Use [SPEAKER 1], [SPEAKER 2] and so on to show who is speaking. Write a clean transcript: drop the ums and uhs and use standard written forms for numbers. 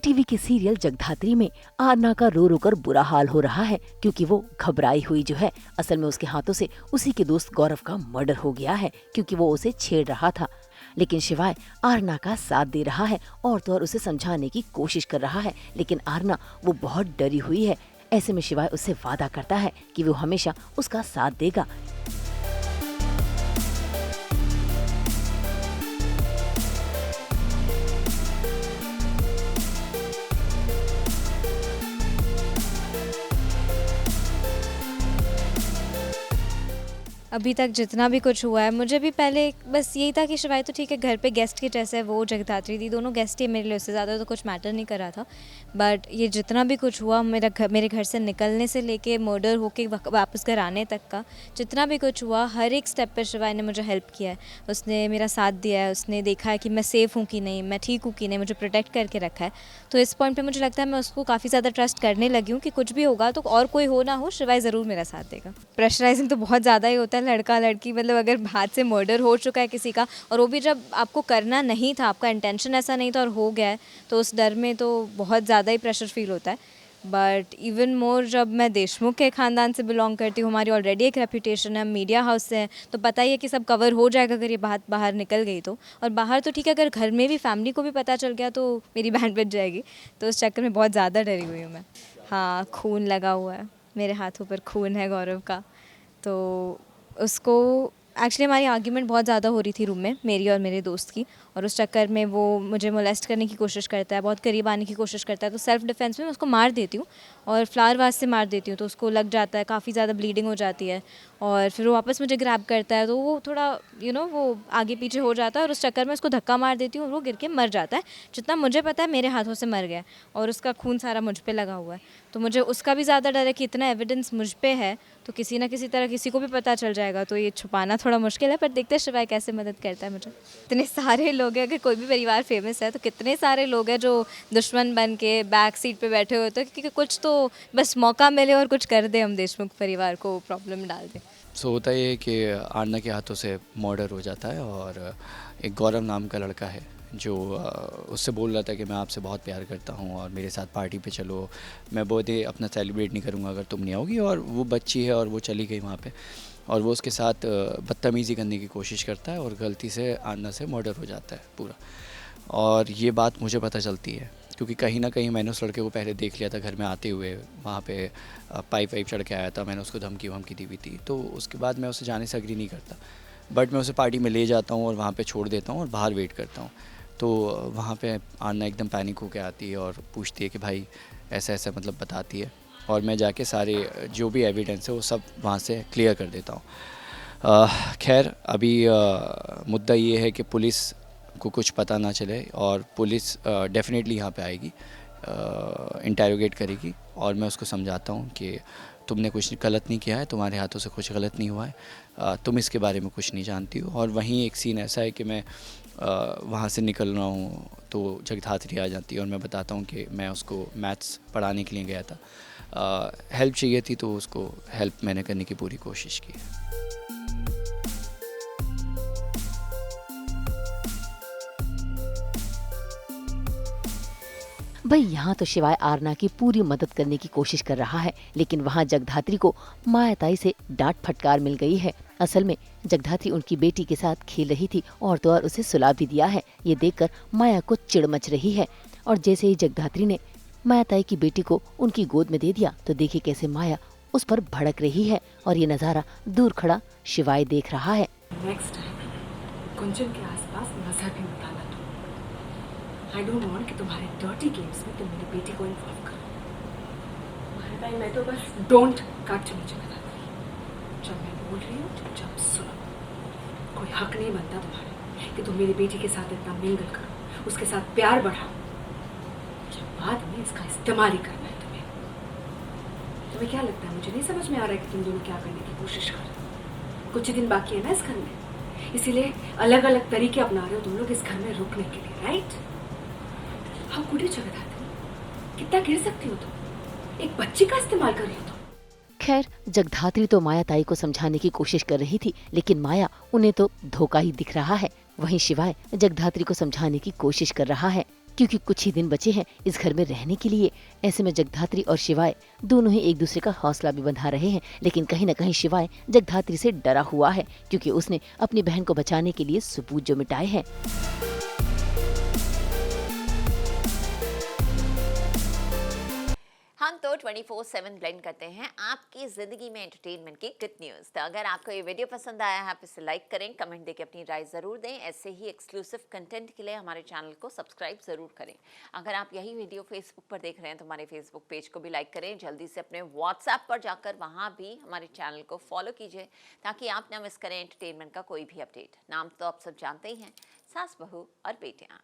[SPEAKER 1] TV के serial Jagaddhatri में आरना का रो रो कर बुरा हाल हो रहा है क्योंकि वो घबराई हुई जो है असल में उसके हाथों से उसी के दोस्त गौरव का मर्डर हो गया है क्योंकि वो उसे छेड़ रहा था। लेकिन शिवाय आरना का साथ दे रहा है और तो और उसे समझाने की कोशिश कर रहा है, लेकिन आरना वो बहुत डरी हुई है। ऐसे में शिवाय उससे वादा करता है कि वो हमेशा उसका साथ देगा।
[SPEAKER 2] अभी तक जितना भी कुछ हुआ है, मुझे भी पहले बस यही था कि शिवाय तो ठीक है, घर पे गेस्ट के जैसे वो जगधात्री थी, दोनों गेस्ट ही मेरे लिए, उससे ज़्यादा तो कुछ मैटर नहीं कर रहा था। बट ये जितना भी कुछ हुआ, मेरे घर से निकलने से लेके मर्डर होके वापस घर आने तक का जितना भी कुछ हुआ, हर एक स्टेप पर शिवाय ने मुझे हेल्प किया है। उसने मेरा साथ दिया है, उसने देखा है कि मैं सेफ़ हूँ कि नहीं, मैं ठीक हूँ कि नहीं, मुझे प्रोटेक्ट करके रखा है। तो इस पॉइंट पर मुझे लगता है मैं उसको काफ़ी ज़्यादा ट्रस्ट करने लगी हूँ कि कुछ भी होगा तो और कोई हो ना हो, शिवाय ज़रूर मेरा साथ देगा। प्रेशराइजिंग तो बहुत ज़्यादा ही होता है, लड़का लड़की मतलब अगर हाथ से मर्डर हो चुका है किसी का और वो भी जब आपको करना नहीं था, आपका इंटेंशन ऐसा नहीं था और हो गया है, तो उस डर में तो बहुत ज़्यादा ही प्रेशर फील होता है। बट इवन मोर जब मैं देशमुख के ख़ानदान से बिलोंग करती हूँ, हमारी ऑलरेडी एक रेपुटेशन है, मीडिया हाउस से है, तो पता ही है कि सब कवर हो जाएगा अगर ये बात बाहर निकल गई तो। और बाहर तो ठीक है, अगर घर में भी फैमिली को भी पता चल गया तो मेरी बैंड बज जाएगी। तो उस चक्कर में बहुत ज़्यादा डरी हुई हूँ मैं। हाँ, खून लगा हुआ है, मेरे हाथों पर खून है गौरव का। तो उसको एक्चुअली हमारी आर्ग्यूमेंट बहुत ज़्यादा हो रही थी रूम में, मेरी और मेरे दोस्त की, और उस चक्कर में वो मुझे मोलेस्ट करने की कोशिश करता है, बहुत करीब आने की कोशिश करता है। तो सेल्फ डिफेंस में मैं उसको मार देती हूँ और फ्लावर वास से मार देती हूँ, तो उसको लग जाता है, काफ़ी ज़्यादा ब्लीडिंग हो जाती है और फिर वो वापस मुझे ग्रैब करता है, तो वो थोड़ा वो आगे पीछे हो जाता है और उस चक्कर में उसको धक्का मार देती हूँ और वो गिर के मर जाता है। जितना मुझे पता है मेरे हाथों से मर गया और उसका खून सारा मुझ पर लगा हुआ है। तो मुझे उसका भी ज़्यादा डर है कि इतना एविडेंस मुझ पे है तो किसी ना किसी तरह किसी को भी पता चल जाएगा, तो ये छुपाना थोड़ा मुश्किल है। पर देखते हैं शिवाय कैसे मदद करता है मुझे। इतने सारे लोग हैं, अगर कोई भी परिवार फेमस है तो कितने सारे लोग हैं जो दुश्मन बन के बैक सीट पे बैठे हुए, तो क्योंकि कुछ तो बस मौका मिले और कुछ कर दे, हम देशमुख परिवार को प्रॉब्लम डाल दें।
[SPEAKER 3] सो होता ये है कि आरना के हाथों से मर्डर हो जाता है और एक गौरव नाम का लड़का है जो उससे बोल रहा था कि मैं आपसे बहुत प्यार करता हूँ और मेरे साथ पार्टी पे चलो, मैं बर्थडे अपना सेलिब्रेट नहीं करूँगा अगर तुम नहीं आओगी। और वो बच्ची है और वो चली गई वहाँ पे और वो उसके साथ बदतमीज़ी करने की कोशिश करता है और गलती से आरना से मर्डर हो जाता है पूरा। और ये बात मुझे पता चलती है क्योंकि कहीं ना कहीं मैंने उस लड़के को पहले देख लिया था घर में आते हुए, वहाँ पे पाइप वाइप चढ़ के आया था, मैंने उसको धमकी वमकी दी हुई थी। तो उसके बाद मैं उसे जाने से एग्री नहीं करता, बट मैं उसे पार्टी में ले जाता हूँ और वहाँ पे छोड़ देता हूँ और बाहर वेट करता हूँ। तो वहाँ पे आरना एकदम पैनिक होके आती है और पूछती है कि भाई ऐसा ऐसा, मतलब बताती है और मैं जाके सारे जो भी एविडेंस है वो सब वहाँ से क्लियर कर देता हूँ। खैर अभी मुद्दा ये है कि पुलिस को कुछ पता ना चले और पुलिस डेफिनेटली यहाँ पे आएगी, इंटेरोगेट करेगी और मैं उसको समझाता हूँ कि तुमने कुछ गलत नहीं किया है, तुम्हारे हाथों से कुछ गलत नहीं हुआ है, तुम इसके बारे में कुछ नहीं जानती हो। और वहीं एक सीन ऐसा है कि मैं वहाँ से निकल रहा हूँ तो जगधात्री आ जाती है और मैं बताता हूँ कि मैं उसको मैथ्स पढ़ाने के लिए गया था, हेल्प चाहिए थी तो उसको हेल्प मैंने करने की पूरी कोशिश की।
[SPEAKER 1] भाई यहाँ तो शिवाय आरना की पूरी मदद करने की कोशिश कर रहा है, लेकिन वहाँ जगधात्री को मायाताई से डांट फटकार मिल गई है। असल में जगधात्री उनकी बेटी के साथ खेल रही थी और तो और उसे सुला भी दिया है। ये देखकर माया को चिढ़ मच रही है और जैसे ही जगधात्री ने मायाताई की बेटी को उनकी गोद में दे दिया तो देखिए कैसे माया उस पर भड़क रही है और ये नजारा दूर खड़ा शिवाय देख रहा है।
[SPEAKER 4] नेक्स्ट टाइम कुंचन के आसपास नजर भी मत आना तुम। आई डोंट वांट कि तुम्हारे डर्टी गेम्स में तुम मेरी बेटी को इन्वॉल्व करो। तुम्हारे भाई मैं तो बस डोंट काट चली चला जब मैं बोल रही हूँ चुपचाप सुनो। कोई हक नहीं बनता तुम्हारा कि तुम मेरी बेटी के साथ इतना मिंगल करो, उसके साथ प्यार बढ़ाओ, जब बाद में इसका इस्तेमाल ही करना है तुम्हें। तुम्हें क्या लगता है मुझे नहीं समझ में आ रहा है कि तुम दोनों क्या करने की कोशिश कर रहे हो? कुछ ही दिन बाकी है ना इस घर में, इसीलिए अलग अलग तरीके अपना रहे हो तुम लोग इस घर में रुकने के लिए, राइट? हम कुड़ी जगह आते हो, कितना गिर सकती हो तुम? एक बच्ची का इस्तेमाल कर रही हो तुम।
[SPEAKER 1] खैर जगधात्री तो मायाताई को समझाने की कोशिश कर रही थी, लेकिन माया उन्हें तो धोखा ही दिख रहा है। वहीं शिवाय जगधात्री को समझाने की कोशिश कर रहा है। क्योंकि कुछ ही दिन बचे हैं इस घर में रहने के लिए। ऐसे में जगधात्री और शिवाय दोनों ही एक दूसरे का हौसला भी बंधा रहे हैं, लेकिन कहीं न कहीं शिवाय जगधात्री से डरा हुआ है, क्योंकि उसने अपनी बहन को बचाने के लिए सबूत जो मिटाए हैं।
[SPEAKER 5] हम तो 24/7 ब्लेंड करते हैं आपकी ज़िंदगी में एंटरटेनमेंट की गुड न्यूज़। तो अगर आपको ये वीडियो पसंद आया है आप इसे लाइक करें, कमेंट देके अपनी राय ज़रूर दें। ऐसे ही एक्सक्लूसिव कंटेंट के लिए हमारे चैनल को सब्सक्राइब ज़रूर करें। अगर आप यही वीडियो फेसबुक पर देख रहे हैं तो हमारे फेसबुक पेज को भी लाइक करें। जल्दी से अपने व्हाट्सएप पर जाकर वहाँ भी हमारे चैनल को फॉलो कीजिए ताकि आप ना मिस करें एंटरटेनमेंट का कोई भी अपडेट। नाम तो आप सब जानते ही हैं, सास बहू और बेटियाँ।